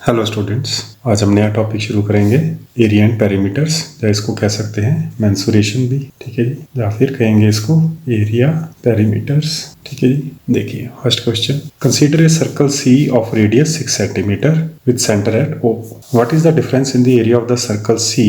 Hello students, आज हम नया टॉपिक शुरू करेंगे एरिया एंड पेरीमीटर्स, या इसको कह सकते हैं मेंसुरेशन भी। ठीक है जी, या फिर कहेंगे इसको एरिया पेरीमीटर्स। ठीक है जी, देखिए first question, consider a circle C of radius 6 centimetre with centre at O. What is the difference in the area of the circle C,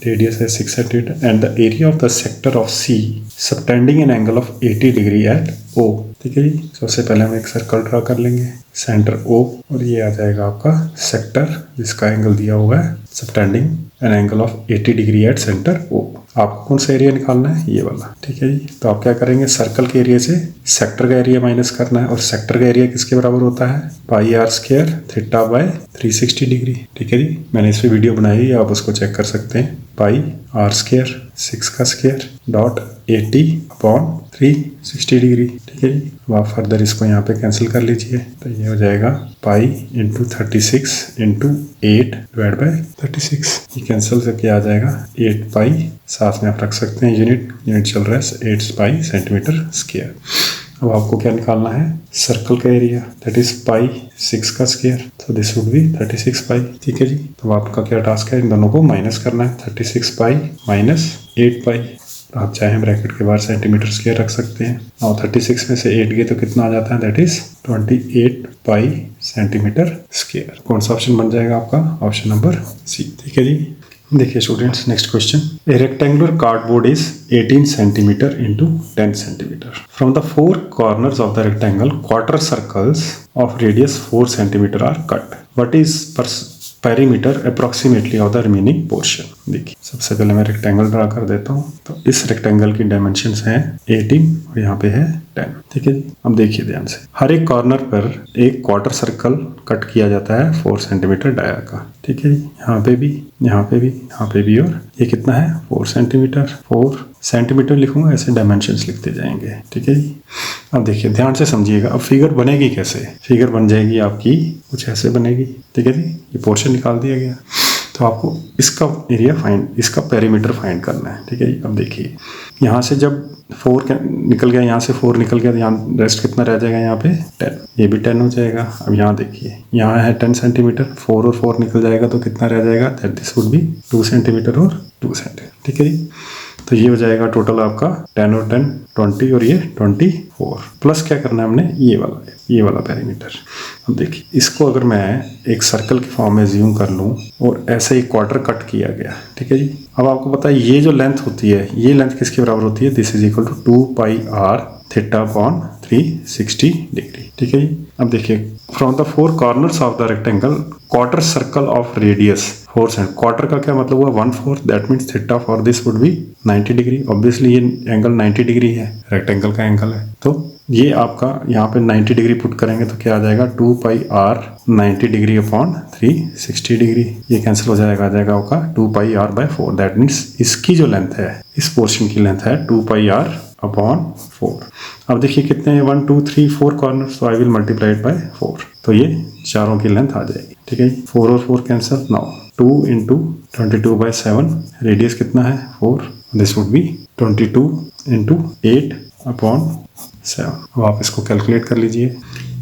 radius है 6 centimetre, and the area of the sector of C subtending an angle of 80 degree at O। ठीक है जी, सबसे पहले हम एक circle draw कर लेंगे, centre O, और ये आ जाएगा आपका सेक्टर जिसका एंगल दिया हुआ है subtending an angle of 80 degree at centre O। आपको कौन सा एरिया निकालना है? ये वाला। ठीक है जी, तो आप क्या करेंगे, सर्कल के एरिया से सेक्टर का एरिया माइनस करना है, और सेक्टर का एरिया किसके बराबर होता है? Pi are square theta by 360 degree. ठीक है जी, मैंने इस पर वीडियो बनाई है, आप उसको चेक कर सकते हैं। पाई आर स्क्वायर 6 का स्क्वायर डॉट 80 अपॉन 360 डिग्री। ठीक है जी, तो आप फर्दर इसको यहाँ पे कैंसिल कर लीजिए, तो ये हो जाएगा pi into 36 into 8 divide by 36। ये कैंसिल करके आ जाएगा 8 पाई, साथ में आप रख सकते हैं यूनिट चल रहा है 8 पाई सेंटीमीटर स्क्वायर। अब आपको क्या निकालना है? सर्कल का एरिया, दैट इज पाई 6 का स्क्वायर, तो दिस वुड बी 36 पाई। ठीक है जी, तो आपका क्या टास्क है? इन दोनों को माइनस करना है, 36 पाई माइनस 8 पाई। आप चाहे ब्रैकेट के बाहर सेंटीमीटर स्क्वायर रख सकते हैं, और 36 में से 8 गए तो कितना आ जाता है? That is 28 pi centimetre square. कौन सा ऑप्शन बन जाएगा आपका? Option number C. ठीक है जी, देखिए students, next question, a rectangular cardboard is 18 centimetre into 10 centimetre. From the 4 corners of the rectangle quarter circles of radius 4 centimetre are cut. What is perimeter approximately of the remaining portion. देखिए सबसे पहले मैं rectangle draw कर देता हूँ, तो इस rectangle की डायमेंशंस हैं 18 और यहाँ पे है 10। ठीक है जी, अब देखिए ध्यान से, हर एक कॉर्नर पर एक क्वार्टर सर्कल कट किया जाता है 4 सेंटीमीटर डाया का। ठीक है जी, यहाँ पे भी, यहाँ पे भी, यहाँ पे भी, और ये कितना है? 4 सेंटीमीटर। 4 सेंटीमीटर लिखूंगा, ऐसे डायमेंशंस लिखते जाएंगे। ठीक है जी, अब देखिए ध्यान से समझिएगा, अब फिगर बनेगी कैसे? फिगर बन जाएगी आपकी कुछ ऐसे बनेगी। ठीक है जी, ये पोर्शन निकाल दिया गया, तो आपको इसका एरिया फाइंड, इसका पेरीमीटर फाइंड करना है। ठीक है जी, अब देखिए यहाँ से जब 4 निकल गया, यहाँ से 4 निकल गया, तो यहाँ रेस्ट कितना रह जाएगा? यहाँ पे 10, ये भी 10 हो जाएगा। अब यहाँ देखिए, यहाँ है 10 सेंटीमीटर, 4 और 4 निकल जाएगा तो कितना रह जाएगा? That this would B 2 centimetre और 2 सेंटीमीटर। ठीक है जी, तो ये हो जाएगा टोटल आपका 10 और 10 20, और ये 24 प्लस क्या करना है हमने? ये वाला पेरीमीटर। अब देखिए, इसको अगर मैं एक सर्कल के फॉर्म में ज्यूम कर लूँ और ऐसे ही क्वार्टर कट किया गया। ठीक है जी, अब आपको पता है ये जो लेंथ होती है, ये लेंथ किसके बराबर होती है? This is equal to 2 pi r theta upon 360 degree. ठीक है जी, अब देखिए, from the 4 corners of the rectangle quarter circle of radius 4 cent. Quarter का क्या मतलब हुआ? 1/4, that means theta for this would be 90 degree. Obviously ये एंगल 90 डिग्री है, रेक्टेंगल का एंगल है, तो ये आपका यहाँ पे 90 डिग्री पुट करेंगे तो क्या आ जाएगा? 2 pi are 90 degree upon 360 degree. ये कैंसिल हो जाएगा, आ जाएगा आपका 2 pi are bye 4। That means इसकी जो लेंथ है, इस पोर्शन की लेंथ है 2 पाई आर अपॉन 4। अब देखिए कितने हैं? 1 2 3 4 कॉर्नर, तो I will multiply it by 4, तो ये चारों की लेंथ आ जाएगी। ठीक है, 4 और 4 कैंसिल। नाउ 2 इंटू 22/7, रेडियस कितना है? 4, this would B 22 into 8 upon 7। अब आप इसको कैलकुलेट कर लीजिए,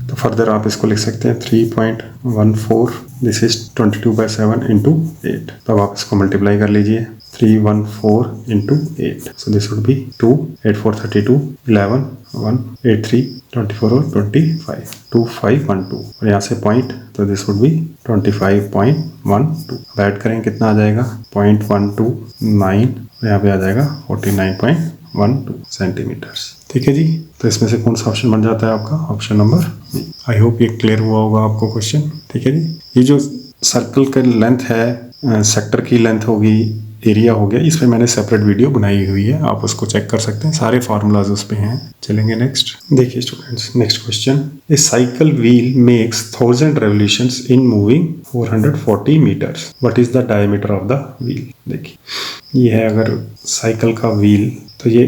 तो फर्दर आप इसको लिख सकते हैं 3.14, दिस इज 22/7 इंटू 8। तब आप इसको मल्टीप्लाई कर लीजिए, 314 into 8, so this would B 2 8 4 32 11 1 8 3 24 और 25 2512, और यहाँ से पॉइंट, तो दिस वुड बी 25.12। ऐड करें कितना आ जाएगा? 0.129, यहाँ पे आ जाएगा 49.12 सेंटीमीटर्स। ठीक है जी, तो इसमें से कौन सा ऑप्शन बन जाता है आपका? Option number B. I hope ये क्लियर हुआ होगा आपको क्वेश्चन। ठीक है जी, ये जो सर्कल का लेंथ है, सेक्टर की लेंथ होगी, एरिया हो गया, इस पर मैंने सेपरेट वीडियो बनाई हुई है, आप उसको चेक कर सकते हैं, सारे फार्मूलाज उस पे हैं। चलेंगे नेक्स्ट। देखिए students, next question, a cycle wheel makes 1000 revolutions in moving 440 metres. What is the diameter of the wheel. देखिए ये है अगर साइकिल का व्हील, तो ये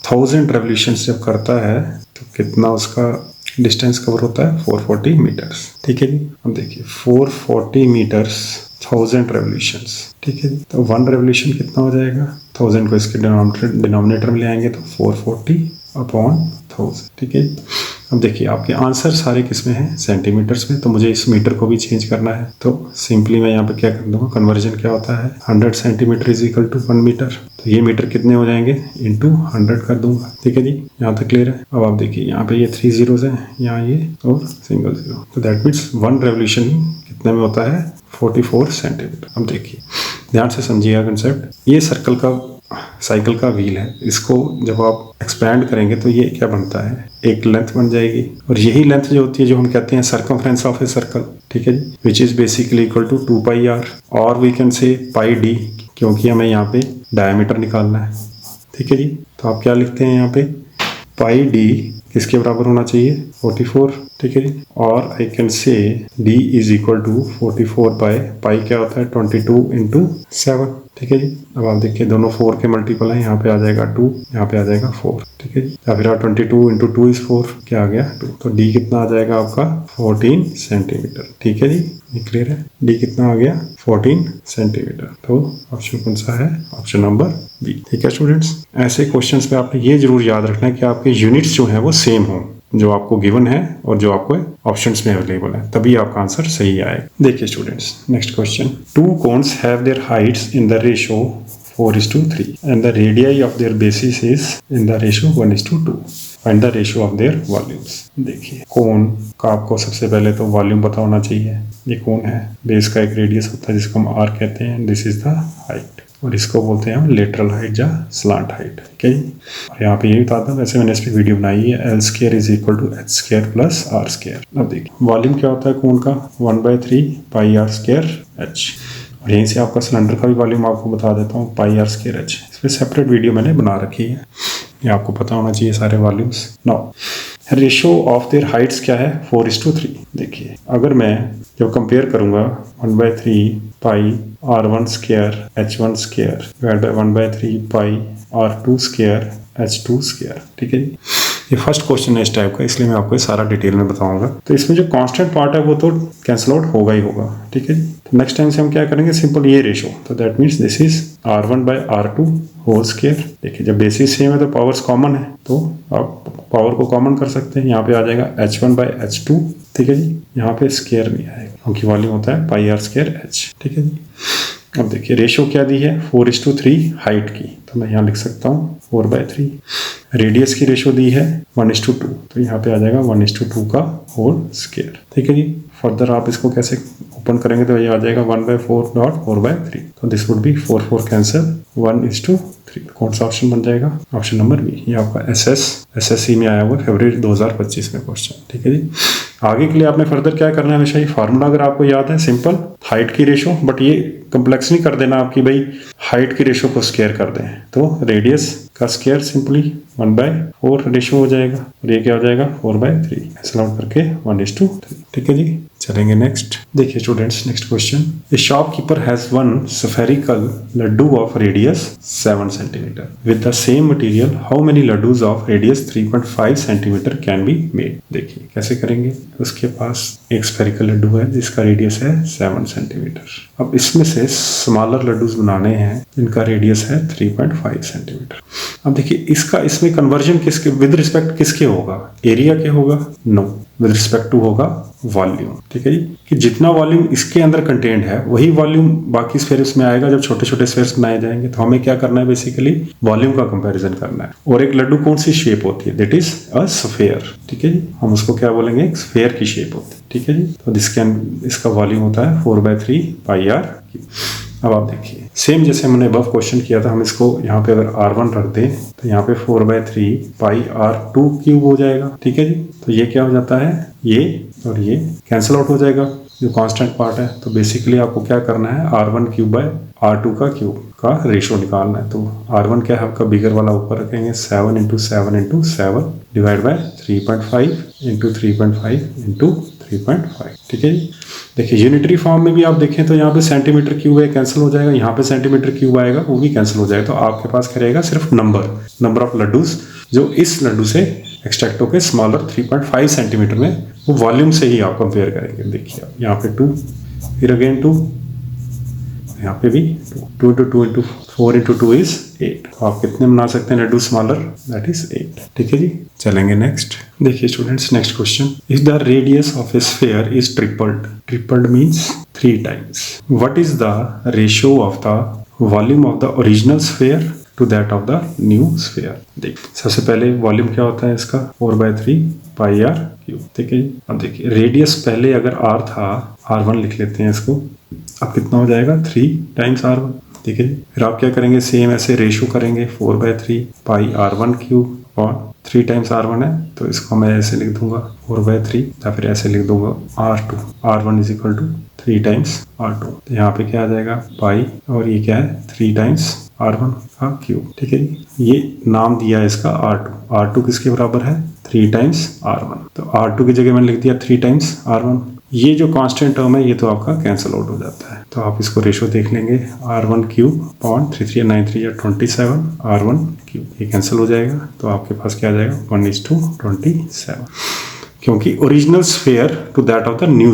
1000 रेवोल्यूशंस जब करता है तो कितना उसका डिस्टेंस कवर होता है? 440 मीटर्स। ठीक है जी, अब देखिए 440 मीटर्स 1000 रेवोल्यूशंस। ठीक है जी, तो 1 रेवोल्यूशन कितना हो जाएगा? 1000 को इसके डिनोमिनेटर में ले आएंगे तो 440 अपॉन 1000। ठीक है, अब देखिए आपके आंसर सारे किस में हैं, सेंटीमीटर्स में, तो मुझे इस मीटर को भी चेंज करना है। तो सिंपली मैं यहाँ पे क्या कर दूंगा, कन्वर्जन क्या होता है, 100 centimetre is equal to 1 metre. तो ये मीटर कितने हो जाएंगे, इंटू 100 कर दूंगा। ठीक है जी, यहाँ तक क्लियर है। अब आप देखिए यहाँ पे ये 3 zeros हैं, यहाँ ये और सिंगल जीरो, तो दैट मीन्स 1 रेवोल्यूशन कितने में होता है, 44 सेंटीमीटर। अब देखिए ध्यान से समझिएगा कंसेप्ट, ये सर्कल का साइकिल का व्हील है, इसको जब आप एक्सपैंड करेंगे तो ये क्या बनता है, एक लेंथ बन जाएगी, और यही लेंथ जो होती है जो हम कहते हैं सर्कमफ्रेंस ऑफ ए सर्कल। ठीक है जी, which is basically equal to 2 pi R, और we can say pi D, क्योंकि हमें यहाँ पे डायमीटर निकालना है। ठीक है जी, तो आप क्या लिखते हैं यहाँ पे, पाई डी किसके बराबर होना चाहिए, 44। ठीक है जी, और I can say D is equal to 44 by pi क्या होता है, 22 इंटू 7। ठीक है जी, अब आप देखिए दोनों 4 के मल्टीपल हैं, यहाँ पे आ जाएगा 2, यहाँ पे आ जाएगा 4। ठीक है जी, या फिर 22 इंटू 2 इज 4, क्या आ गया 2। तो डी कितना आ जाएगा आपका 14 सेंटीमीटर। ठीक है जी, ये क्लियर है, डी कितना आ गया 14 सेंटीमीटर। तो ऑप्शन कौन सा है, ऑप्शन नंबर बी। ठीक है स्टूडेंट्स, ऐसे क्वेश्चंस पे आपने ये जरूर याद रखना है कि आपके यूनिट्स जो है वो सेम हो, जो आपको गिवन है और जो आपको ऑप्शंस में अवेलेबल है, तभी आपका आंसर सही आएगा। देखिए students, next question, 2 cones have their heights in the ratio 4:3 and the radii of their bases is in the ratio 1:2. Find the ratio of their volumes. देखिए कोन का आपको सबसे पहले तो वॉल्यूम पता होना चाहिए। ये कोन है, बेस का एक रेडियस होता है जिसको हम आर कहते हैं, दिस इज द हाइट, और इसको बोलते हैं हम लेटरल हाइट या स्लांट हाइट। ठीक है जी, और यहाँ पे ये बताता हूँ, वैसे मैंने इस पर वीडियो बनाई है, L² is equal to H² plus R²। अब देखिए वॉल्यूम क्या होता है कोन का, 1/3 पाई R² H, और यहीं से आपका सिलेंडर का भी वॉल्यूम आपको बता देता हूँ, पाई R² H। इस पर सेपरेट वीडियो मैंने बना रखी है, ये आपको पता होना चाहिए सारे volumes. Now ratio of their Heights क्या है, 4:3। देखिए अगर मैं जब कंपेयर करूंगा 1/3 पाई R1² H1² divide by 1/3 pi R2² H2²। ठीक है जी, ये फर्स्ट क्वेश्चन है इस टाइप का, इसलिए मैं आपको ये सारा डिटेल में बताऊंगा। तो इसमें जो कांस्टेंट पार्ट है वो तो कैंसिल आउट होगा ही होगा। ठीक है जी, तो नेक्स्ट टाइम से हम क्या करेंगे, सिंपल ये रेशो, तो that means this is R1/R2 whole square. देखिए जब बेसिस सेम है तो पावर्स कॉमन है, तो आप पावर को कॉमन कर सकते हैं, यहाँ पे आ जाएगा H1/H2। ठीक है जी, यहाँ पे स्क्वायर नहीं आएगा क्योंकि वॉल्यूम होता है पाई R² H। ठीक है जी, अब देखिए रेशो क्या दी है, 4:3 हाइट की, तो मैं यहाँ लिख सकता हूँ 4/3। रेडियस की रेशो दी है 1:2, तो यहाँ पे आ जाएगा 1:2 का होल स्क्वायर। ठीक है जी, फर्दर आप इसको कैसे ओपन करेंगे तो ये आ जाएगा 1/4.4/3, तो दिस वुड बी 4 कैंसिल 1:3। कौन सा ऑप्शन बन जाएगा, ऑप्शन नंबर बी। ये आपका SSC में आया हुआ फरवरी 2025 में क्वेश्चन। ठीक है जी, आगे के लिए आपने फर्दर क्या करना है, हमेशा ये फार्मूला अगर आपको याद है, सिंपल हाइट की रेशो, बट ये कम्प्लेक्स नहीं कर देना आपकी भाई हाइट की रेशो को स्क्वायर कर दें, तो रेडियस का स्क्वायर सिंपली 1/4 रेशो हो जाएगा, और ये क्या हो जाएगा 4/3, कैंसिल आउट करके 1:3। ठीक है जी, चलेंगे नेक्स्ट। देखिए students, next question, a shopkeeper has one spherical laddoo of radius 7 centimetre with the same material, how many laddoos of radius 3.5 centimetre can be made. देखिए कैसे करेंगे, उसके पास एक स्फेरिकल लड्डू है जिसका रेडियस है 7 सेंटीमीटर। अब इसमें से स्मॉलर लड्डूज बनाने हैं जिनका रेडियस है 3.5 सेंटीमीटर। अब देखिए इसमें कन्वर्जन किसके विद रिस्पेक्ट किसके होगा, एरिया के होगा, नो, विद रिस्पेक्ट टू होगा वॉल्यूम। ठीक है जी, कि जितना वॉल्यूम इसके अंदर कंटेंट है वही वॉल्यूम बाकी स्फेयर्स में आएगा जब छोटे छोटे स्फेयर्स बनाए जाएंगे। तो हमें क्या करना है, बेसिकली वॉल्यूम का कंपैरिजन करना है। और एक लड्डू कौन सी शेप होती है, दैट इज अ स्फेयर। ठीक है जी, हम उसको क्या बोलेंगे, एक स्फेयर की शेप होती है। ठीक है जी, तो इसका वॉल्यूम होता है 4/3 पाई आर क्यूब। अब आप देखिए सेम जैसे हमने अबव क्वेश्चन किया था, हम इसको यहाँ पे अगर R1 रख दें तो यहाँ पे 4/3 पाई R2 क्यूब हो जाएगा। ठीक है जी, तो ये क्या हो जाता है, ये और ये कैंसिल आउट हो जाएगा जो कांस्टेंट पार्ट है। तो बेसिकली आपको क्या करना है, R1 क्यूब बाय R2 का क्यूब का रेशो निकालना है। तो R1 क्या है आपका बिगर वाला ऊपर रखेंगे, 7 × 7 × 7 डिवाइड बाय 3.5 × 3.5 × 3.5। ठीक है जी, देखिए यूनिटरी फॉर्म में भी आप देखें तो यहाँ पे सेंटीमीटर क्यूब है, कैंसिल हो जाएगा, यहाँ पे सेंटीमीटर क्यूब आएगा वो भी कैंसिल हो जाएगा। तो आपके पास क्या रहेगा, सिर्फ नंबर ऑफ लड्डूज जो इस लड्डू से एक्सट्रैक्ट होकर स्मॉलर 3.5 सेंटीमीटर में, वो वॉल्यूम से ही आप कंपेयर करेंगे। देखिए आप यहाँ पे 2, फिर अगेन 2, यहाँ पे भी 2 into 2 into 4 into 2 is 8। तो आप कितने बना सकते हैं रेड्यूस स्मॉलर, दैट इज 8। ठीक है जी, चलेंगे नेक्स्ट। देखिए students, next question, if the radius of a sphere is tripled means 3 times, what is the ratio of the volume of the original sphere to that of the new sphere. देखिए सबसे पहले volume क्या होता है इसका, 4/3 pi R cube. ठीक है, अब देखिए रेडियस पहले अगर r था, r1 लिख लेते हैं इसको, अब कितना हो जाएगा 3 times r1। ठीक है, फिर आप क्या करेंगे, सेम ऐसे रेशियो करेंगे, 4/3 पाई r1 क्यूब और 3 times r1 है तो इसको मैं ऐसे लिख दूंगा 4/3, या फिर ऐसे लिख दूंगा r2, r1 is equal to 3 times r2। तो यहाँ पे क्या आ जाएगा पाई, और ये क्या है 3 times r1 का क्यूब। ठीक है, ये नाम दिया है इसका r2। r2 किसके बराबर है, 3 times r1। तो r2 की जगह मैंने लिख दिया 3 times r1। ये जो कांस्टेंट टर्म है ये तो आपका कैंसिल आउट हो जाता है, तो आप इसको रेशियो देख लेंगे, r1 क्यूब पॉइंट 3393 या 27 r1 क्यूब, ये कैंसिल हो जाएगा। तो आपके पास क्या आ जाएगा 1:27, क्योंकि original sphere to that of the new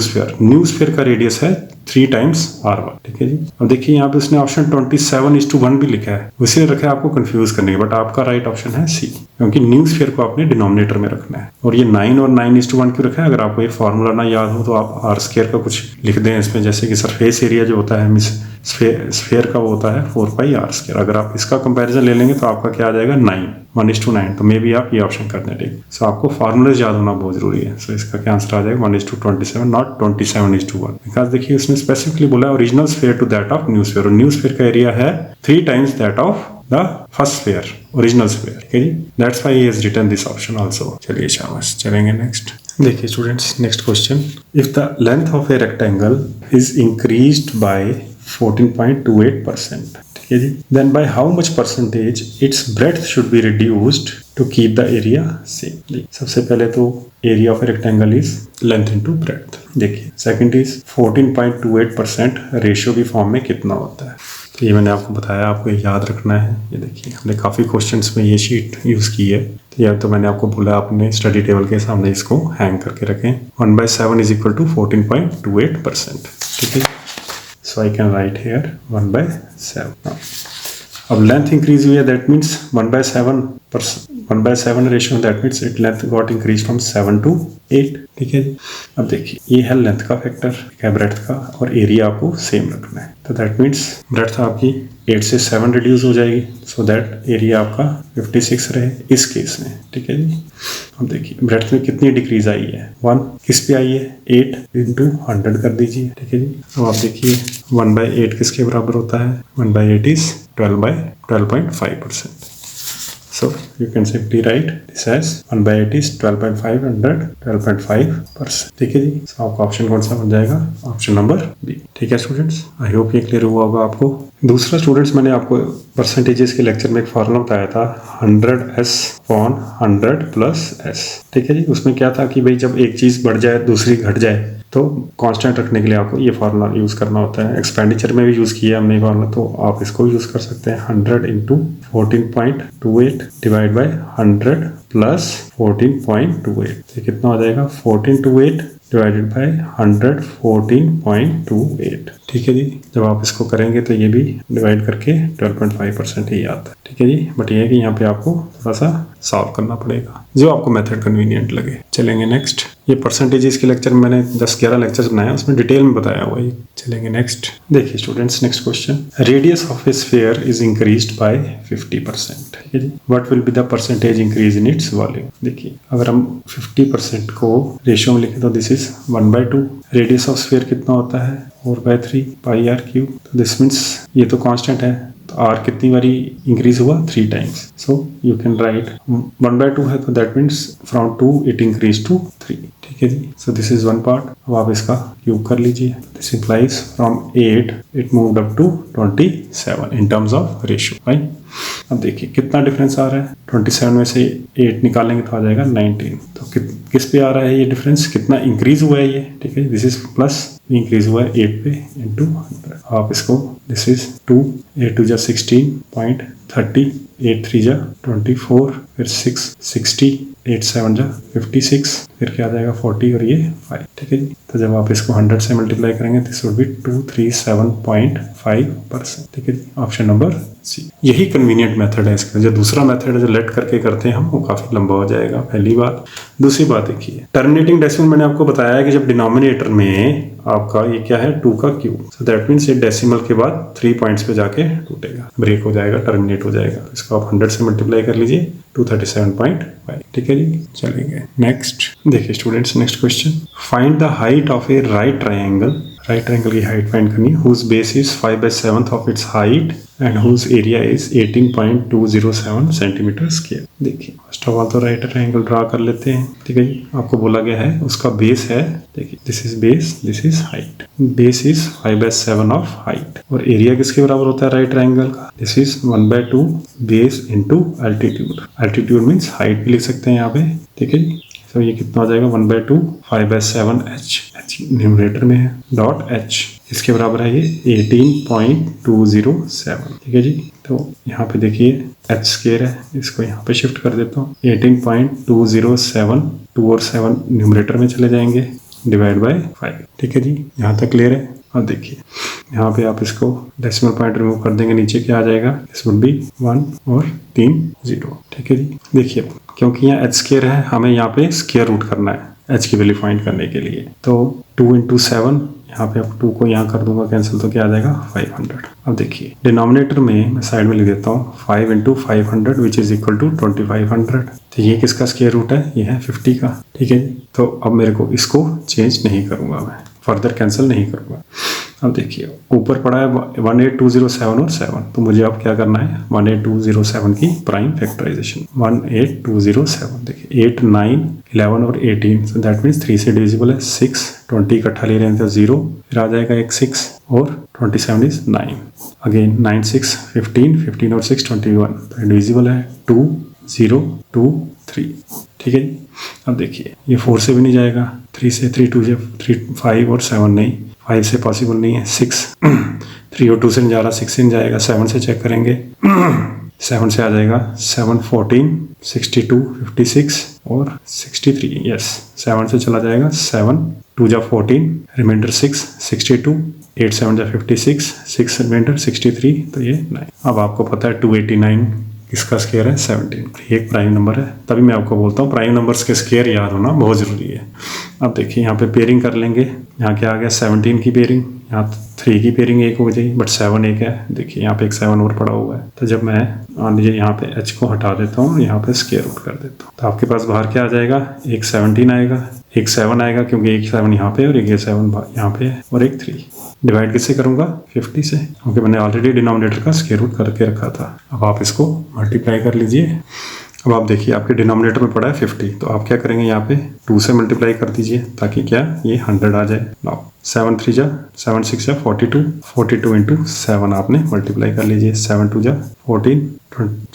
sphere का रेडियस है 3 times r1। ठीक है जी, अब देखिए यहाँ पे उसने ऑप्शन 27:1 भी लिखा है, उसे रखा है आपको कंफ्यूज करने के, बट आपका राइट ऑप्शन है सी, क्योंकि न्यू स्फीयर को आपने डिनोमिनेटर में रखना है। और ये 9 और 9:1 क्यों रखा है, अगर आपको ये फॉर्मूला ना याद हो तो आप r² का कुछ लिख दें इसमें, जैसे कि सरफेस एरिया जो होता है स्फीयर का वो होता है 4πr²। अगर आप इसका कंपैरिजन ले लेंगे तो आपका क्या आ जाएगा 1:9, तो मे भी आप ये ऑप्शन कर दें। ठीक, सो आपको फार्मूलेज याद होना बहुत जरूरी है। सो इसका क्या आंसर आ जाएगा 1:27, नॉट 27:1, बिकॉज देखिए उसने स्पेसिफिकली बोला original sphere to that of new sphere, और न्यू स्फीयर का एरिया है 3 times that of the first sphere, original sphere. ठीक है जी, that's why he has written this option also. चलिए शाबाश, चलेंगे नेक्स्ट। देखिए students, next question, if the length of a rectangle is increased by 14.28%, ठीक है जी, then by how much percentage its breadth should be reduced to keep the area same. सबसे पहले तो area of a rectangle is length into breadth. देखिए second is 14.28% ratio की form में कितना होता है, तो ये मैंने आपको बताया, आपको याद रखना है। ये देखिए हमने काफ़ी क्वेश्चंस में ये शीट यूज़ की है, तो या तो मैंने आपको बोला अपने स्टडी टेबल के सामने इसको हैंग करके रखें। 1/7 इज इक्वल टू 14.28%। ठीक है, सो आई कैन राइट हेयर 1/7। अब लेंथ इंक्रीज हुई है, that means 1/7 ratio, that means it length got increase from 7 to 8। ठीक है जी, अब देखिए ये है लेंथ का फैक्टर, है ब्रेड्थ का, और एरिया आपको सेम रखना है, तो दैट मीन्स ब्रेड्थ आपकी 8 से 7 रिड्यूस हो जाएगी, सो दैट एरिया आपका 56 रहे इस केस में। ठीक है जी, अब देखिए ब्रेड्थ में कितनी डिक्रीज आई है, 1 किस पे आई है, 8 into 100 कर दीजिए। ठीक है जी, अब आप देखिए 1/8 किसके बराबर होता है, 1/8 is 12.5%। So you can simply write this as 1/8 is 12.5 under 12.5%। ठीक है जी, so आपका ऑप्शन कौन सा बन जाएगा, ऑप्शन नंबर बी। ठीक है स्टूडेंट्स, आई होप ये क्लियर हुआ होगा आपको। दूसरा स्टूडेंट्स, मैंने आपको परसेंटेजेस के लेक्चर में एक फार्मूला बताया था 100s/100 + s। ठीक है जी, उसमें क्या था कि भाई जब एक चीज़ बढ़ जाए दूसरी घट जाए तो कांस्टेंट रखने के लिए आपको ये फार्मूला यूज़ करना होता है। एक्सपेंडिचर में भी यूज़ किया हमने फार्मूला, तो आप इसको यूज़ कर सकते हैं 100 into 14.28 डिवाइड बाय 100 + 14.28, ये कितना हो जाएगा 1428 डिवाइडेड बाय 100 14.28। ठीक है जी, जब आप इसको करेंगे तो ये भी डिवाइड करके 12.5% ही आता है। ठीक है जी, बट ये है कि यहाँ पे आपको थोड़ा सा सॉल्व करना पड़ेगा, जो आपको मेथड कन्वीनियंट लगे। चलेंगे नेक्स्ट। ये परसेंटेजेस के लेक्चर में मैंने 10-11 लेक्चर्स बनाया, उसमें डिटेल में बताया हुआ है। चलेंगे नेक्स्ट। देखिए students, next question, radius of a sphere is increased by 50%। ठीक है जी, what will be the percentage increase in its volume. देखिए अगर हम 50% को रेशियो में लिखें तो this is 1/2। Radius of sphere कितना होता है 4/3 पाई आर क्यूब, तो दिस मीन्स ये तो कांस्टेंट है, तो आर कितनी बारी इंक्रीज हुआ 3 times, so you can write 1/2 है तो that means from 2 it increase to 3। ठीक है जी, so this is one part. अब आप इसका क्यूब कर लीजिए, this implies from 8 it moved up to 27 in terms of ratio, right. अब देखिए कितना डिफरेंस आ रहा है, 27 में से 8 निकालेंगे तो आ जाएगा 19, तो किस पे आ रहा है ये डिफरेंस, कितना इंक्रीज हुआ है ये। ठीक है, दिस इज प्लस इंक्रीज हुआ है 8 पे into 100। आप इसको दिस इज 2 8 2 16.2 30, 8 3 जा 24, फिर 6 60, 8 7 जा 56, फिर क्या आ जाएगा 40 और ये 5, ठीक है जी। तो जब आप इसको 100 से मल्टीप्लाई करेंगे दिस वुड बी 237.5%, ठीक है जी। ऑप्शन नंबर सी। यही कन्वीनियंट मेथड है इसका। जो दूसरा मेथड है जो लेट करके करते हैं हम, वो काफी लंबा हो जाएगा, पहली बात। दूसरी बात देखिए, टर्मिनेटिंग डेसिमल मैंने आपको बताया है कि जब डिनोमिनेटर में आपका ये क्या है 2 का क्यूब, सो दैट मीन्स ये डेसिमल के बाद 3 पॉइंट्स पे जाके टूटेगा, ब्रेक हो जाएगा, टर्मिनेट हो जाएगा। इसको आप 100 से मल्टीप्लाई कर लीजिए 237.5, ठीक है जी। चलेंगे नेक्स्ट। देखिए students, next question, find the height of a right triangle. Right triangle की हाइट फाइंड करनी है, whose base is 5/7 of its height and whose area is 18.207 centimetre square. देखिए फर्स्ट ऑफ ऑल तो राइट ट्रायंगल ड्रा कर लेते हैं, ठीक है जी। आपको बोला गया है उसका बेस है, देखिए this is base, this is height. Base is 5/7 of height और एरिया किसके बराबर होता है राइट ट्रायंगल का, this is 1/2 base into altitude. Altitude means height भी लिख सकते हैं यहाँ पे, ठीक है जी। तो ये कितना हो जाएगा 1/2 5/7 h न्यूमरेटर में है, डॉट h इसके बराबर है ये 18.207, ठीक है जी। तो यहाँ पे देखिए h स्क्वायर है, इसको यहाँ पे शिफ्ट कर देता हूँ, 18.207, 2 और 7 न्यूमरेटर में चले जाएंगे, डिवाइड बाय 5, ठीक है जी। यहाँ तक क्लियर है। अब देखिए यहाँ पे आप इसको डेसिमल पॉइंट रिमूव कर देंगे, नीचे क्या आ जाएगा, दिस वुड बी 1 और 3 0, ठीक है जी। देखिए क्योंकि यहाँ h स्क्वायर है, हमें यहाँ पे स्क्वायर रूट करना है h की वैल्यू फाइंड करने के लिए, तो 2 × 7, यहाँ पे अब 2 को यहाँ कर दूंगा कैंसिल, तो क्या आ जाएगा 500। अब देखिए डिनोमिनेटर में मैं साइड में लिख देता हूँ 5 × 500 विच इज इक्वल टू 2500। तो ये किसका स्क्वायर रूट है, ये है 50 का, ठीक है। तो अब मेरे को इसको चेंज नहीं करूंगा, मैं फर्दर कैंसिल नहीं करूंगा। अब देखिए ऊपर पड़ा है 18207 और 7, तो मुझे अब क्या करना है 18207 की प्राइम फैक्टराइजेशन। 18207 देखिए 8 9 11 और 18, सो दैट मीन्स 3 से डिविजिबल है 6, 20 इकट्ठा ले रहे हैं तो 0, फिर आ जाएगा एक 6 और 27 इज 9, अगेन 9 6 15, 15 और 6 21, तो डिविजिबल है 2 0 2 3, ठीक है जी। अब देखिए ये 4 से भी नहीं जाएगा, 3 से 3 2 से 3 5 और 7 नहीं, 5 से पॉसिबल नहीं है, 6 3 और 2 से नहीं जा रहा, 6 से नहीं जाएगा, 7 से चेक करेंगे 7 से आ जाएगा 7 14 62 56 और 63, यस 7 से चला जाएगा 7 2 जा 14, रिमाइंडर 6 62, 8 7 जा 56, 6 रिमाइंडर 63, तो ये 9। अब आपको पता है 289 इसका स्क्वायर है 17, ये एक प्राइम नंबर है, तभी मैं आपको बोलता हूँ प्राइम नंबर्स के स्क्वायर याद होना बहुत ज़रूरी है। अब देखिए यहाँ पे पेयरिंग कर लेंगे, यहाँ क्या आ गया 17 की पेयरिंग, यहाँ 3 की पेयरिंग एक हो जाएगी, बट 7 एक है, देखिए यहाँ पे एक 7 और पड़ा हुआ है। तो जब मैं मान लीजिए यहाँ पे h को हटा देता हूँ, यहाँ पे स्क्वायर रूट कर देता हूँ, तो आपके पास बाहर क्या आ जाएगा, एक 17 आएगा, एक 7 आएगा क्योंकि एक 7 यहाँ पे और एक 7 यहाँ पे और एक 3। डिवाइड किससे करूंगा 50 से, क्योंकि मैंने ऑलरेडी डिनोमिनेटर का स्क्वायर रूट करके रखा था। अब आप इसको मल्टीप्लाई कर लीजिए। अब आप देखिए आपके डिनोमिनेटर में पड़ा है 50, तो आप क्या करेंगे यहाँ पे 2 से मल्टीप्लाई कर दीजिए ताकि क्या ये 100 आ जाए। नाउ 7 3 जा 7 6 जा 42, 42 इंटू 7 आपने मल्टीप्लाई कर लीजिए, 7 2 जा 14,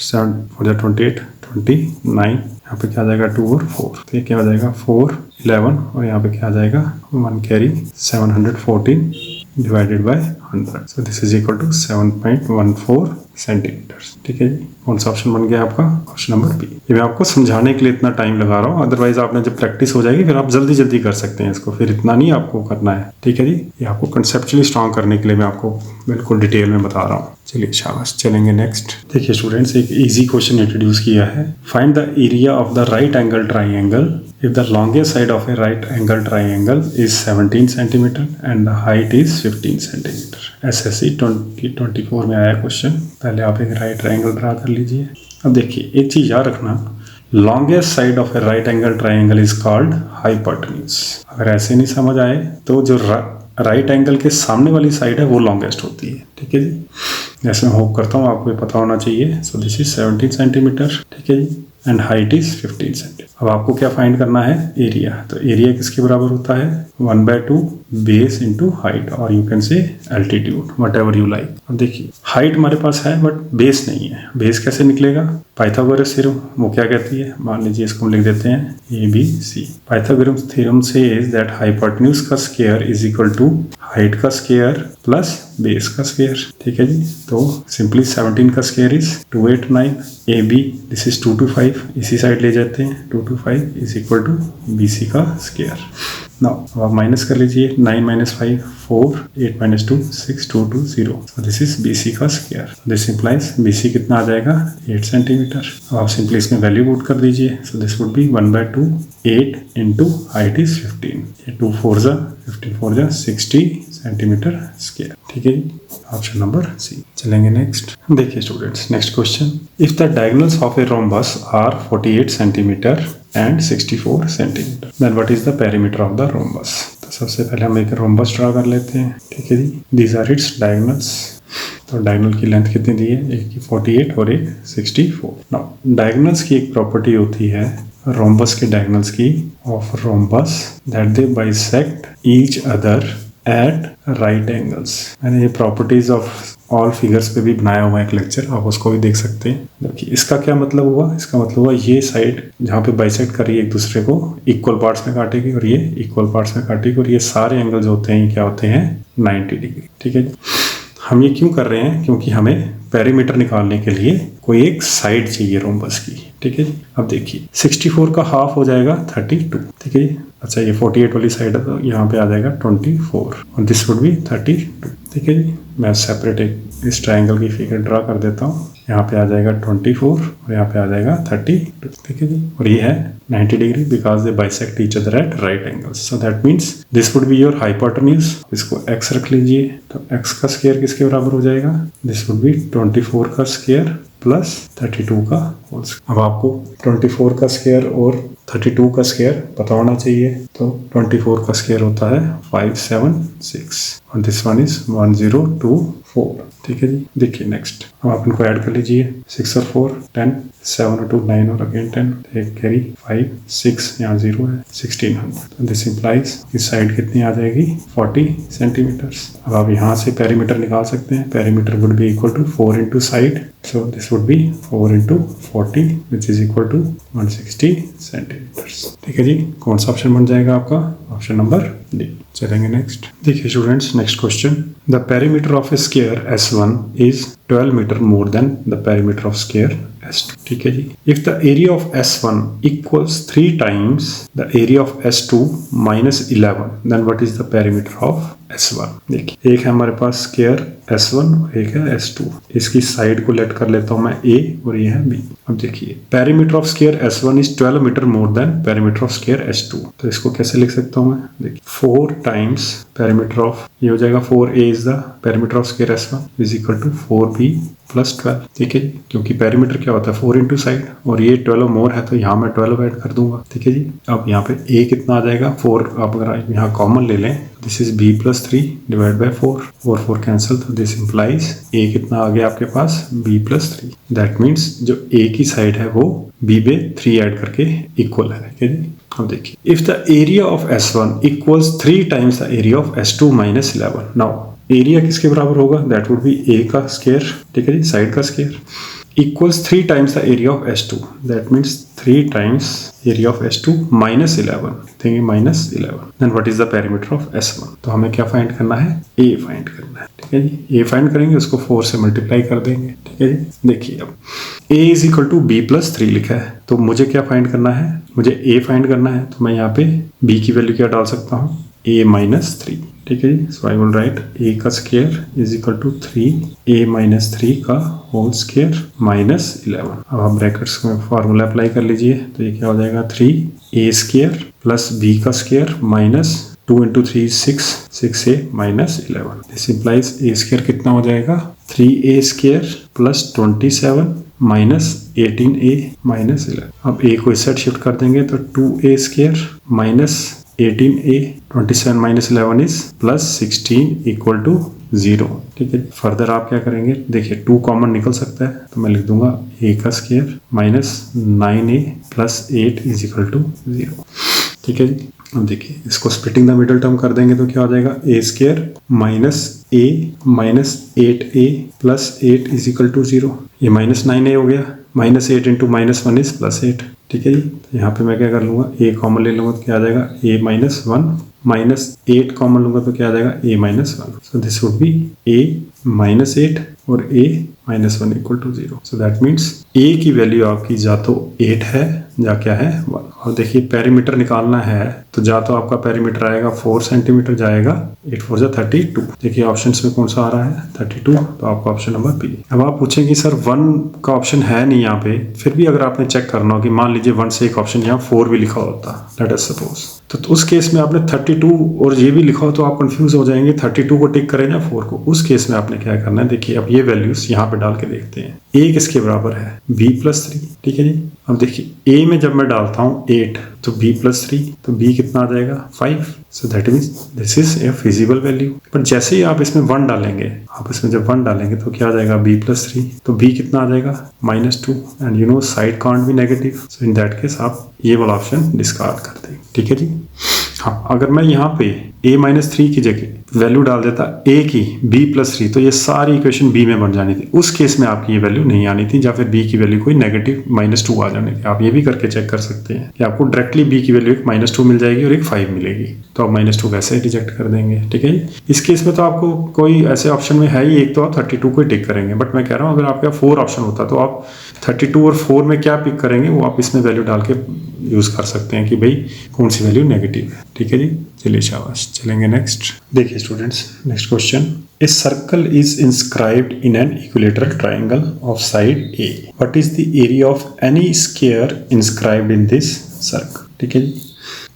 7 4 जा 28, 29, यहाँ पे क्या आ जाएगा 2 और 4, तो ये क्या आ जाएगा 4 11 और यहाँ पे क्या आ जाएगा 1 carry 714 divided by 100, so this is equal to 7.14 centimetres, ठीक है जी। कौन सा ऑप्शन बन गया आपका, ऑप्शन नंबर बी। ये मैं आपको समझाने के लिए इतना टाइम लगा रहा हूँ, अदरवाइज आपने जब प्रैक्टिस हो जाएगी फिर आप जल्दी जल्दी कर सकते हैं इसको, फिर इतना नहीं आपको करना है, ठीक है जी। ये आपको कंसेप्चुअली स्ट्रॉन्ग करने के लिए मैं आपको बिल्कुल डिटेल में बता रहा हूँ। चलिए शाबाश, चलेंगे नेक्स्ट। देखिए स्टूडेंट्स एक इजी क्वेश्चन इंट्रोड्यूस किया है, find the area of the right angle triangle if the longest side of a right angle triangle is 17 centimeter and the height is 15 centimeter। SSC 2024 में आया क्वेश्चन। पहले आप एक right triangle draw कर लीजिए। अब देखिए एक चीज याद रखना, longest side of a right angle triangle is called hypotenuse। अगर ऐसे नहीं समझ आए तो जो राइट एंगल के सामने वाली साइड है वो लॉन्गेस्ट होती है, ठीक है जी। जैसे मैं होप करता हूँ आपको ये पता होना चाहिए। सो दिस इज 17 सेंटीमीटर, ठीक है जी, एंड हाइट इज 15 सेंटीमीटर। अब आपको क्या फाइंड करना है, एरिया। तो एरिया किसके बराबर होता है 1/2 बेस इंटू हाइट, और you can say altitude, what ever you like. अब देखिए हाइट हमारे पास है बट बेस नहीं है, बेस कैसे निकलेगा, पाइथागोरस थ्योरम वो क्या कहती है, मान लीजिए इसको हम लिख देते हैं ABC। Pythagoras theorem says that hypotenuse का square is equal to height का स्क्वायर प्लस बेस का स्क्वायर, ठीक है जी। तो सिंपली 17 का square is 289, A B this is 225, इसी साइड ले जाते हैं, 225 is equal to B C का स्क्वायर। नाउ अब आप माइनस कर लीजिए, 9 - 5 4, 8 - 2 6, 2 2 0, so this is B C का square. This implies B C कितना आ जाएगा 8 सेंटीमीटर। अब आप सिंपली इसमें वैल्यू पुट कर दीजिए, सो this would B 1/2 8 into height is 15, 2 4 जा 15 4 जा 60 सेंटीमीटर स्क्वायर, ठीक है जी। ऑप्शन नंबर सी। चलेंगे नेक्स्ट। देखिए students, next question, if the diagonals of a rhombus are 48 centimetre and 64 centimetre, then what is the perimeter of the rhombus. तो सबसे पहले हम एक रोम्बस ड्रा कर लेते हैं, ठीक है जी। These are its diagonals. तो डायगोनल की लेंथ कितनी दी है, एक की 48 और एक 64। नाउ डायगोनल्स की एक प्रॉपर्टी होती है रोम्बस के डायगोनल्स की of rhombus that they bisect each other at right angles. मैंने ये प्रॉपर्टीज ऑफ ऑल फिगर्स पे भी बनाया हुआ है एक लेक्चर, आप उसको भी देख सकते हैं। देखिए इसका क्या मतलब हुआ, इसका मतलब हुआ ये साइड जहाँ पे बाइसेक्ट कर रही है एक दूसरे को इक्वल पार्ट्स में काटेगी और ये इक्वल पार्ट्स में काटेगी, और ये सारे एंगल जो होते हैं ये क्या होते हैं 90 डिग्री, ठीक है। हम ये क्यों कर रहे हैं, क्योंकि हमें पेरीमीटर निकालने के लिए कोई एक साइड चाहिए रोम्बस की, ठीक है जी। अब देखिए 64 का हाफ हो जाएगा 32, ठीक है जी। अच्छा ये 48 वाली साइड है तो यहाँ पे आ जाएगा 24 और दिस वुड बी 32, ठीक है जी। मैं सेपरेट एक इस ट्रायंगल की फिगर ड्रा कर देता हूँ। यहाँ पे आ जाएगा 24 और यहाँ पे आ जाएगा 32, ठीक है जी। और ये है 90 degree because they bisect each other at right angles, so that means this would be your hypotenuse. इसको x रख लीजिए, तो x का स्क्वायर किसके बराबर हो जाएगा, दिस वुड बी 24 का स्क्वायर प्लस 32 का होल स्क्वायर। अब आपको 24 का स्क्वायर और 32 का स्क्वायर पता होना चाहिए, तो 24 का स्क्वायर होता है 576 और दिस वन इज 1024, ठीक है जी। देखिए नेक्स्ट, अब आप इनको ऐड कर लीजिए, 6 और 4 10, 7 और 2 9 और अगेन 10, एक कैरी 5 6, यहाँ 0 है 1600। दिस इंप्लाइज इस साइड कितनी आ जाएगी 40 सेंटीमीटर्स। अब आप यहाँ से पेरीमीटर निकाल सकते हैं, perimeter would be equal to 4 into side, so this would be 4 into 40 which is equal to 160 centimetres, ठीक है जी। कौन सा ऑप्शन बन जाएगा आपका, ऑप्शन नंबर डी। चलेंगे नेक्स्ट। देखिए students, next question, the perimeter of a square S1 is 12 metre more than the perimeter of square S2, ठीक है जी। If the area of S1 equals 3 times the area of S2 minus 11, then what is the perimeter of S1। देखिए एक है हमारे पास square S1 और एक है S2। इसकी साइड को लेट कर लेता हूं मैं A और ये है B। अब देखिए perimeter of square S1 is 12 metre more than perimeter of square S2, तो इसको कैसे लिख सकता हूं मैं, देखिए 4 टाइम्स पेरीमीटर ऑफ, ये हो जाएगा 4A is the perimeter of square S1 is equal to 4B plus 12, ठीक है जी। क्योंकि पेरीमीटर क्या होता है 4 इंटू साइड और ये 12 मोर है तो यहाँ मैं 12 ऐड कर दूंगा, ठीक है जी। अब यहाँ पे A कितना आ जाएगा 4, आप अगर यहाँ कॉमन ले लें, this is B plus 3 divide by 4, 4 cancel, तो दिस इंप्लाइज A कितना आ गया आपके पास B प्लस 3। दैट मीन्स जो A की साइड है वो B पे 3 ऐड करके इक्वल है, ठीक है जी। अब देखिए if the area of S1 equals 3 times the area of S2 minus 11, now area किसके बराबर होगा, दैट वुड बी A का स्क्वायर, ठीक है जी, साइड का square, equals 3 times the area of S2, that means 3 times area of S2 minus 11, देंगे minus 11, then what is the perimeter of S1। तो हमें क्या फाइंड करना है, A फाइंड करना है, ठीक है जी। A फाइंड करेंगे, उसको 4 से मल्टीप्लाई कर देंगे, ठीक है जी। देखिए अब A is equal to B plus 3 लिखा है, तो मुझे क्या फाइंड करना है, मुझे A फाइंड करना है, तो मैं यहाँ पे B की वैल्यू क्या डाल सकता हूँ, A माइनस 3, ठीक है जी। So I will write A का square is equal to 3A minus 3 का होल स्क्वायर माइनस 11। अब आप ब्रैकेट्स में फार्मूला अप्लाई कर लीजिए, तो ये क्या हो जाएगा 3A स्क्वायर प्लस B का square minus 2 into 3 6, 6A minus 11। This implies A square कितना हो जाएगा 3A square plus 27 minus 18A minus 11। अब A को इस साइड शिफ्ट कर देंगे तो 2A square minus 18A 27 minus 11 is plus 16 equal to 0, ठीक है। फर्दर आप क्या करेंगे, देखिए 2 कॉमन निकल सकता है, तो मैं लिख दूंगा A का square minus 9A plus 8 is equal to 0, ठीक है जी। अब देखिए इसको स्प्लिटिंग द मिडल टर्म कर देंगे तो क्या हो जाएगा A square minus A minus 8A plus 8 is equal to 0, ये माइनस 9A हो गया, minus 8 into minus 1 is plus 8, ठीक है जी। तो यहाँ पे मैं क्या कर लूंगा A कॉमन ले लूंगा तो क्या आ जाएगा A माइनस 1 -8 कॉमन लूंगा तो क्या आ जाएगा a-1। So this would B a-8 और a-1 equal to 0। So that means a की वैल्यू आपकी जा तो 8 है या क्या है 1। और देखिए पेरीमीटर निकालना है तो जा तो आपका पेरीमीटर आएगा 4 सेंटीमीटर जाएगा, 8 4 32। देखिए ऑप्शंस में कौन सा आ रहा है 32, तो आपका ऑप्शन नंबर बी। अब आप पूछेंगे सर 1 का ऑप्शन है नहीं यहाँ पे, फिर भी अगर आपने चेक करना हो कि मान लीजिए 1 से एक ऑप्शन यहाँ 4 भी लिखा होता, लेट अस सपोज, तो उस केस में आपने 32 और ये भी लिखा हो तो आप कंफ्यूज हो जाएंगे 32 को टिक करें या 4 को। उस केस में आपने क्या करना है, देखिए अब ये वैल्यूज यहाँ पे डाल के देखते हैं। a किसके बराबर है b+3, ठीक है जी। अब देखिए a में जब मैं डालता हूँ 8 तो b+3, तो b कितना आ जाएगा 5। सो that means this is a feasible value. पर जैसे ही आप इसमें 1 डालेंगे, आप इसमें जब 1 डालेंगे तो क्या आ जाएगा b+3, तो b कितना आ जाएगा -2 and you know side can't be negative. So in that case आप ये वाला ऑप्शन डिस्कार्ड कर देंगे, ठीक है जी। हाँ, अगर मैं यहाँ पे a-3 की जगह वैल्यू डाल देता a की b+3 तो ये सारी इक्वेशन b में बन जानी थी। उस केस में आपकी ये वैल्यू नहीं आनी थी, या फिर b की वैल्यू कोई नेगेटिव -2 आ जानी थी। आप ये भी करके चेक कर सकते हैं कि आपको डायरेक्टली b की वैल्यू एक -2 मिल जाएगी और एक 5 मिलेगी, तो आप -2 वैसे ही रिजेक्ट कर देंगे, ठीक है। इस केस में तो आपको कोई ऐसे ऑप्शन में है ही एक, तो आप 32 को ही टिक करेंगे। बट मैं कह रहा हूँ अगर आपका 4 ऑप्शन होता तो आप 32 और 4 में क्या पिक करेंगे वो आप इसमें वैल्यू डाल के यूज कर सकते हैं कि भाई कौन सी वैल्यू नेगेटिव है, ठीक है जी। चलिए शाबाश, चलेंगे नेक्स्ट। देखिए students, next question, a circle is inscribed in an equilateral triangle of side A, what is the area of N E square inscribed in this circle, ठीक है जी।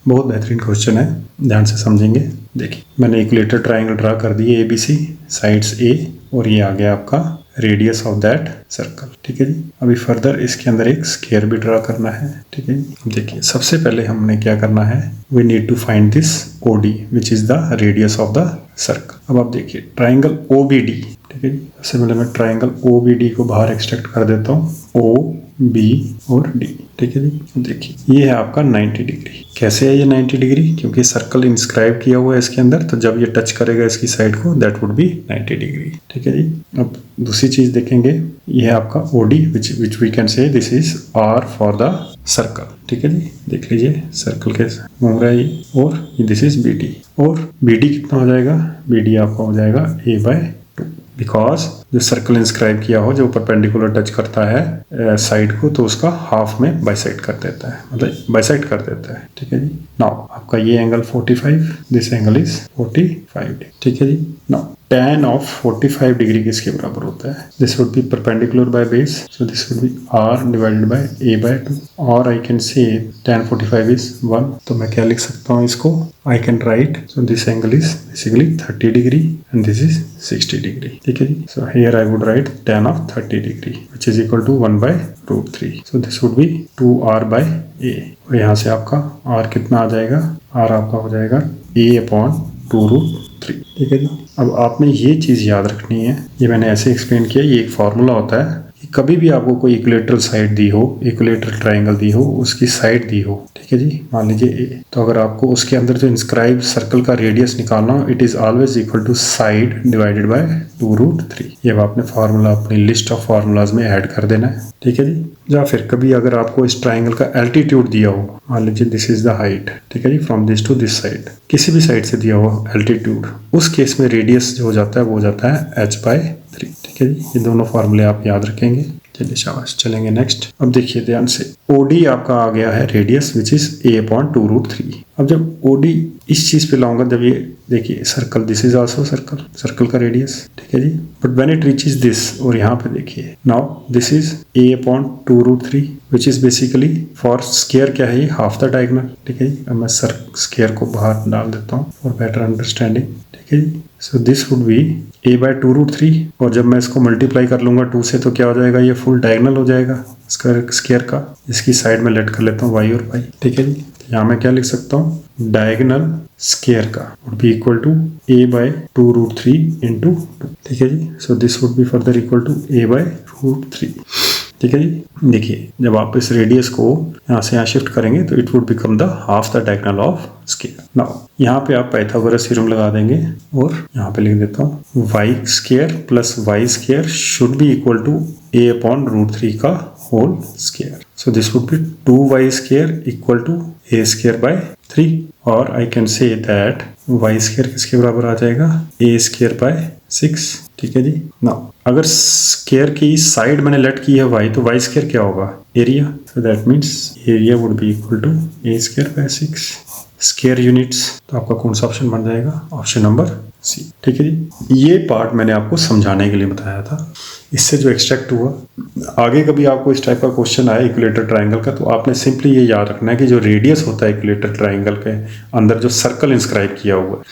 बहुत बेहतरीन क्वेश्चन है, ध्यान से समझेंगे। देखिए मैंने इक्विलेटरल ट्राइंगल ड्रा कर दिए ABC, साइड्स A, और ये आ गया आपका रेडियस ऑफ दैट सर्कल, ठीक है जी। अभी फर्दर इसके अंदर एक स्क्वायर भी ड्रा करना है, ठीक है जी। देखिए सबसे पहले हमने क्या करना है, we need to find this OD which is the radius of the circle. अब आप देखिए ट्राइंगल OBD, ठीक है जी। सबसे पहले मैं ट्राइंगल OBD को बाहर एक्सट्रैक्ट कर देता हूँ, OB और D, ठीक है जी। देखिए ये है आपका 90 डिग्री। कैसे है ये 90 डिग्री, क्योंकि सर्कल इंस्क्राइब किया हुआ है इसके अंदर, तो जब ये टच करेगा इसकी साइड को दैट वुड बी 90 डिग्री, ठीक है जी। अब दूसरी चीज देखेंगे, ये है आपका OD which we can say this is R for the circle, ठीक है जी। देख लीजिए सर्कल कैसे घूम रहा है ये, और दिस इज BD, और BD कितना हो जाएगा, BD आपका हो जाएगा A/2, बिकॉज जो सर्कल इंस्क्राइब किया हो जो परपेंडिकुलर टच करता है साइड को, तो उसका हाफ में बाइसेक्ट कर देता है, मतलब बाइसेक्ट कर देता है, ठीक है जी। नाउ आपका ये एंगल 45, दिस एंगल इज 45, ठीक है जी। नाउ tan ऑफ 45 डिग्री किसके बराबर होता है, this would be perpendicular by base, so this would be R divided by A/2, और I can say tan 45 is 1, तो मैं क्या लिख सकता हूँ इसको, I can write, so this angle is basically 30 degree and this is 60 degree, ठीक है जी। So here I would write tan of 30 degree which is equal to 1/√3, so this would be 2R/A, और यहाँ से आपका R कितना आ जाएगा, R आपका हो जाएगा A/2√3, ठीक है जी। अब आपने ये चीज़ याद रखनी है, ये मैंने ऐसे एक्सप्लेन किया, ये एक फॉर्मूला होता है कि कभी भी आपको कोई इक्विलेटरल साइड दी हो, इक्विलेटरल ट्राइंगल दी हो, उसकी साइड दी हो, ठीक है जी, मान लीजिए A, तो अगर आपको उसके अंदर जो इंस्क्राइब सर्कल का रेडियस निकालना हो, it is always equal to side divided by 2√3। ये आपने फार्मूला अपनी लिस्ट ऑफ फार्मूलाज में ऐड कर देना है, ठीक है जी। या फिर कभी अगर आपको इस ट्राइंगल का एल्टीट्यूड दिया हो, मान लीजिए दिस इज द हाइट, ठीक है जी, from this to this side, किसी भी साइड से दिया हुआ एल्टीट्यूड, उस केस में रेडियस जो हो जाता है वो हो जाता है h/3, ठीक है जी। ये दोनों फार्मूले आप याद रखेंगे। चलिए शाबाश, चलेंगे नेक्स्ट। अब देखिए ध्यान से, OD आपका आ गया है रेडियस विच इज A/2√3। अब जब OD इस चीज पे लाऊंगा, जब ये देखिए circle, this is also circle, circle का रेडियस, ठीक है जी। But when it reaches this, और यहाँ पे देखिए now this is A/2√3 which is basically for square क्या है, ये हाफ द डायगोनल, ठीक है जी। अब मैं स्क्वायर को बाहर डाल देता हूँ फॉर बेटर अंडरस्टैंडिंग, ठीक है जी। So this would be A/2√3, और जब मैं इसको मल्टीप्लाई कर लूंगा 2 से, तो क्या हो जाएगा, ये फुल डायगोनल हो जाएगा स्क्वायर का। इसकी साइड में लेट कर लेता हूँ y और y, ठीक है जी। यहाँ मैं क्या लिख सकता हूँ, डायगोनल स्क्वायर का would be equal to A/2√3 into 2, ठीक है जी। So this would be further equal to A/√3, ठीक है जी। देखिए जब आप इस रेडियस को यहाँ से यहाँ शिफ्ट करेंगे तो it would become the half the diagonal of square. Now यहाँ पे आप पाइथागोरस थ्योरम लगा देंगे, और यहाँ पे लिख देता हूँ y² plus y² should be equal to A/√3 का whole square. So this would be 2y² equal to A² by 3, और I can say that y square किसके बराबर आ जाएगा, ए स्क्वायर बाय 6। ठीक है जी। ना अगर स्क्वायर की साइड मैंने लेट की है वाई, तो वाई स्क्वायर क्या होगा, area. So that means area would be equal to a square by 6 square units. तो आपका कौन सा ऑप्शन बन जाएगा, ऑप्शन नंबर सी। ठीक है जी। ये पार्ट मैंने आपको समझाने के लिए बताया था। इससे जो एक्सट्रैक्ट हुआ, आगे कभी आपको इस टाइप का क्वेश्चन आए इक्विलेटर ट्रायंगल का, तो आपने सिंपली ये याद रखना है कि जो रेडियस होता है इक्विलेटर ट्रायंगल के अंदर जो सर्कल इंस्क्राइब किया हुआ है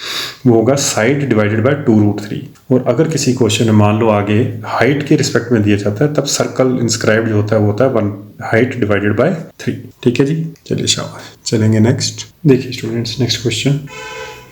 वो होगा साइड डिवाइडेड बाय 2√3। और अगर किसी क्वेश्चन में मान लो आगे हाइट के रिस्पेक्ट में दिया जाता है, तब सर्कल इंस्क्राइब जो होता है वो होता है 1 हाइट डिवाइडेड बाय 3। ठीक है जी। चलिए शाबाश। चलेंगे नेक्स्ट। देखिए students, next question.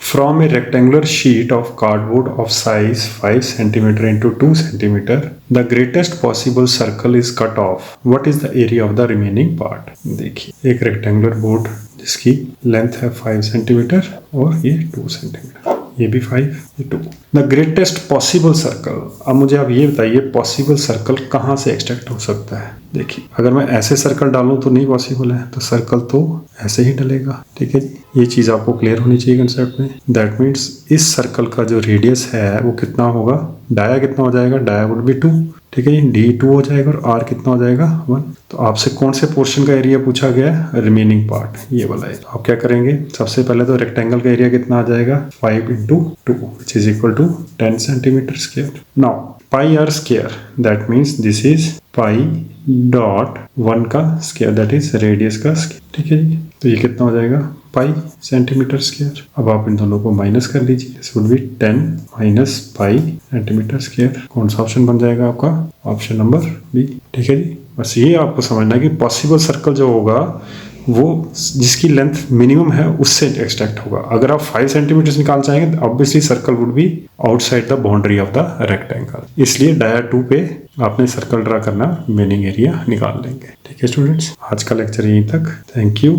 From a rectangular sheet of cardboard of size 5 cm into 2 cm, the greatest possible circle is cut off. What is the area of the remaining part? देखिए एक rectangular board जिसकी length है 5 centimetre और ये 2 centimetre, ये भी 5, ये 2। The greatest possible circle. अब मुझे आप ये बताइए पॉसिबल सर्कल कहाँ से एक्सट्रैक्ट हो सकता है। देखिए अगर मैं ऐसे सर्कल डालूं तो नहीं पॉसिबल है, तो सर्कल तो ऐसे ही डलेगा। ठीक है जी। ये चीज़ आपको क्लियर होनी चाहिए कंसेप्ट में। दैट मीन्स इस सर्कल का जो रेडियस है वो कितना होगा, डाया कितना हो जाएगा, डाया वुड बी 2। ठीक है जी। D 2 हो जाएगा और R कितना हो जाएगा 1। तो आपसे कौन से पोर्शन का एरिया पूछा गया है, रिमेनिंग पार्ट, ये वाला है। आप क्या करेंगे, सबसे पहले तो रेक्टेंगल का एरिया कितना आ जाएगा 5 × 2 which is equal to 10 centimetre square. Now pi are square, that means this is pi dot 1 का स्क्वायर, दैट इज रेडियस का स्क्वायर। ठीक है जी। तो ये कितना हो जाएगा पाई सेंटीमीटर स्क्वायर। अब आप इन दोनों को माइनस कर लीजिए, this would B 10 minus pi centimetre square. कौन सा ऑप्शन बन जाएगा आपका, ऑप्शन नंबर बी। ठीक है जी। बस ये आपको समझना है कि पॉसिबल सर्कल जो होगा वो जिसकी लेंथ मिनिमम है उससे एक्सट्रैक्ट होगा। अगर आप 5 सेंटीमीटर निकाल चाहेंगे तो obviously circle would be outside the boundary of the rectangle. इसलिए डाया 2 पे आपने सर्कल ड्रा करना, मीनिंग एरिया निकाल लेंगे। ठीक है स्टूडेंट्स, आज का लेक्चर यहीं तक। Thank you,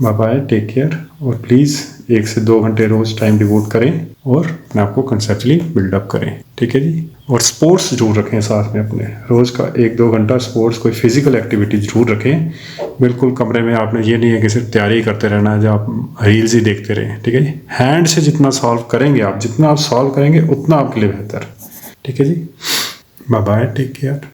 bye bye, take care. और प्लीज़ 1 से 2 घंटे रोज टाइम डिवोट करें और अपने आपको कंसेप्चुअली बिल्डअप करें। ठीक है जी। और स्पोर्ट्स जरूर रखें साथ में अपने, रोज का 1-2 घंटा स्पोर्ट्स, कोई फिजिकल एक्टिविटी जरूर रखें। बिल्कुल कमरे में आपने ये नहीं है कि सिर्फ तैयारी करते रहना है, जो आप रील्स ही देखते रहें। ठीक है जी। हैंड से जितना सॉल्व करेंगे आप, जितना आप सॉल्व करेंगे उतना आपके लिए बेहतर। ठीक है जी। Bye bye, take care.